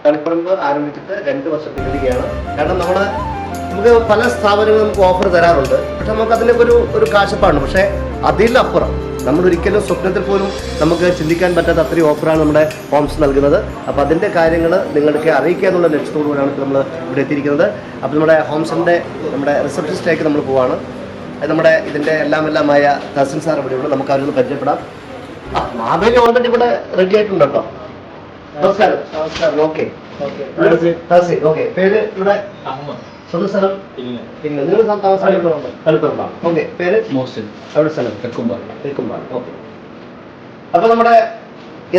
തളിപ്പറമ്പ് ആരംഭിച്ചിട്ട് 2 വർഷം പിന്നിടുകയാണ്. കാരണം നമുക്ക് പല സ്ഥാപനങ്ങളും നമുക്ക് ഓഫർ തരാറുണ്ട്. പക്ഷെ നമുക്ക് അതിനൊക്കെ ഒരു കാഴ്ചപ്പാടുണ്ട്. പക്ഷേ അതിലപ്പുറം നമ്മൾ ഒരിക്കലും സ്വപ്നത്തിൽ പോലും നമുക്ക് ചിന്തിക്കാൻ പറ്റാത്ത അത്രയും ഓഫറാണ് നമ്മുടെ ഹോംസ് നൽകുന്നത്. അപ്പോൾ അതിൻ്റെ കാര്യങ്ങൾ നിങ്ങൾക്ക് അറിയിക്കുക എന്നുള്ള ലക്ഷ്യത്തോടുകൂടിയാണ് നമ്മൾ ഇവിടെ എത്തിയിരിക്കുന്നത്. അപ്പോൾ നമ്മുടെ ഹോംസിൻ്റെ നമ്മുടെ റിസപ്ഷനിസ്റ്റിലേക്ക് നമ്മൾ പോവാണ്. നമ്മുടെ ഇതിൻ്റെ എല്ലാമായ കസിൻ സാർ ഇവിടെയുണ്ട്. നമുക്ക് അവരൊന്ന് പരിചയപ്പെടാം. മാവേലി ഓൾറെഡി ഇവിടെ റെഡി ആയിട്ടുണ്ട് കേട്ടോ. നമസ്കാരം. ഓക്കെ. പേര് ഇവിടെ സ്വന്തം സ്ഥലം? നിങ്ങൾ താമസം? ഓക്കെ. പേര്? അവിടെ സ്ഥലം തെക്കുംപാറ. ഓക്കെ. അപ്പൊ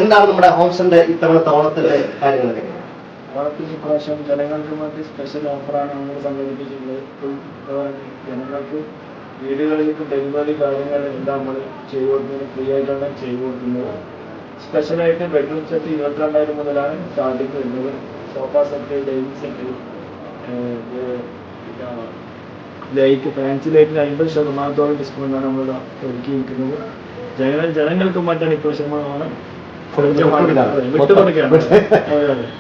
എന്താണ് നമ്മുടെ ഹോംസിന്റെ ഇത്തവണത്തെ ഓണത്തിന്റെ കാര്യങ്ങളൊക്കെ? ഓണത്തിന് ഇപ്രാവശ്യം ജനങ്ങൾക്ക് വേണ്ടി സ്പെഷ്യൽ ഓഫറാണ് നമ്മൾ സംഘടിപ്പിച്ചിട്ടുള്ളത്. ജനങ്ങൾക്ക് വീടുകളിലേക്ക് ഡെലിവറി കാര്യങ്ങൾ എല്ലാം നമ്മൾ ചെയ്തു കൊടുക്കുന്നത്, ഫ്രീ ആയിട്ടാണ് ചെയ്തു കൊടുക്കുന്നത്. സ്പെഷ്യലായിട്ട് ബെഡ്റൂം സെറ്റ് 22,000 മുതലാണ് സ്റ്റാർട്ടിങ് വരുന്നത്. Sofa set, dining set, light, fancy ലൈറ്റിന് 50% ഡിസ്കൗണ്ടാണ് നമ്മൾ ഒരുക്കിയിരിക്കുന്നത്. ജനങ്ങൾക്ക് മറ്റാണ് ഇപ്രാവശ്യം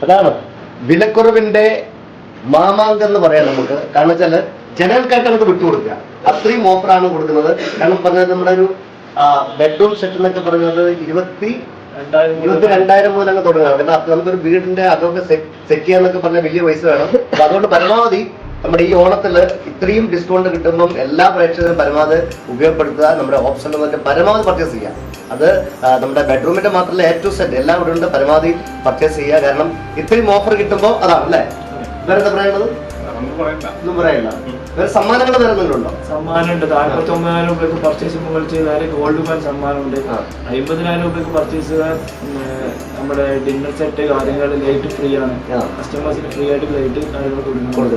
അതാണ് വിലക്കുറവിന്റെ മാമാങ്കം എന്ന് പറയാം നമുക്ക്. കാരണം വെച്ചാല് ജനങ്ങൾക്കായിട്ട് നമുക്ക് വിട്ടുകൊടുക്കുക, അത്രയും ഓഫറാണ് കൊടുക്കുന്നത്. കാരണം പറഞ്ഞത് നമ്മുടെ ഒരു ബെഡ്റൂം സെറ്റ് എന്നൊക്കെ പറഞ്ഞത് 22,000 മുതൽ അങ്ങ് തുടങ്ങുക. കാരണം നമുക്കൊരു വീടിന്റെ അതൊക്കെ സെറ്റ് ചെയ്യാന്നൊക്കെ പറഞ്ഞാൽ വലിയ പൈസ വേണം. അപ്പൊ അതുകൊണ്ട് പരമാവധി നമ്മുടെ ഈ ഓണത്തില് ഇത്രയും ഡിസ്കൗണ്ട് കിട്ടുമ്പം എല്ലാ പ്രേക്ഷകരും പരമാവധി ഉപയോഗപ്പെടുത്തുക. നമ്മുടെ ഓപ്ഷൻ പരമാവധി പർച്ചേസ് ചെയ്യുക. അത് നമ്മുടെ ബെഡ്റൂമിന്റെ മാത്രമല്ല, A to Z എല്ലാം ഇവിടെ ഉണ്ട്. പരമാവധി പർച്ചേസ് ചെയ്യുക. കാരണം ഇത്രയും ഓഫർ കിട്ടുമ്പോൾ അതാണ് അല്ലേ. വേറെ എന്താ പറയുന്നത്? ഒന്നും പറയില്ല. വേറെ സമ്മാനങ്ങൾ വേറെ എന്തെങ്കിലും ഉണ്ടോ? സമ്മാനമുണ്ട്. 49,000 രൂപയ്ക്ക് പർച്ചേസ് മുകളിൽ ചെയ്താൽ ഗോൾഡ് കോയിൻ സമ്മാനമുണ്ട്. 50,000 രൂപയ്ക്ക് പർച്ചേസ് ചെയ്താൽ നമ്മുടെ ഡിന്നർ സെറ്റ് കാര്യങ്ങൾ ലൈറ്റ് ഫ്രീ ആണ്. കസ്റ്റമേഴ്സിന് ഫ്രീ ആയിട്ട് ലൈറ്റ് കാര്യങ്ങൾ കൊടുക്കുന്നുണ്ട്.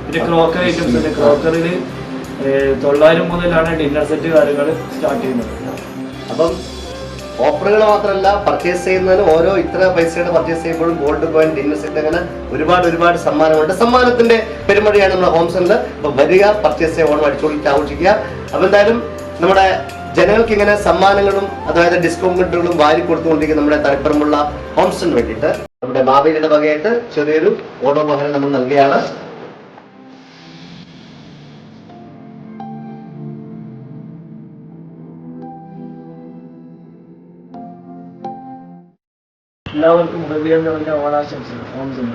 പിന്നെ ക്രോക്കറി ഐറ്റംസ് ഉണ്ട്. ക്രോക്കറിയിൽ 900 മുതലാണ് ഡിന്നർ സെറ്റ് കാര്യങ്ങൾ സ്റ്റാർട്ട് ചെയ്യുന്നത്. അപ്പം ഓഫറുകൾ മാത്രമല്ല, പർച്ചേസ് ചെയ്യുന്നതിന് ഓരോ ഇത്ര പൈസയുടെ പർച്ചേസ് ചെയ്യുമ്പോഴും ഗോൾഡ് കോയിൻ, ഡിന്നർ സെറ്റ്, അങ്ങനെ ഒരുപാട് സമ്മാനമുണ്ട്. സമ്മാനത്തിന്റെ പെരുമഴയാണ് നമ്മുടെ ഹോംസിൽ. അപ്പൊ വരിക, പർച്ചേസ് ചെയ്യുക, ഓണം അടിച്ചുകൊള്ളിച്ച് ആഘോഷിക്കുക. അപ്പൊ എന്തായാലും നമ്മുടെ ജനങ്ങൾക്ക് ഇങ്ങനെ സമ്മാനങ്ങളും അതായത് ഡിസ്കൗണ്ടുകളും വാരി കൊടുത്തുകൊണ്ടിരിക്കുന്ന നമ്മുടെ തളിപ്പറമ്പുള്ള ഹോംസിന് വേണ്ടിയിട്ട് നമ്മുടെ മാവേലിയുടെ വകയായിട്ട് ചെറിയൊരു ഓണോപഹാരം നമ്മൾ നൽകുകയാണ്. എല്ലാവർക്കും ഹൃദയം നിറഞ്ഞ ഓണാശംസകൾ ഹോംസിന്.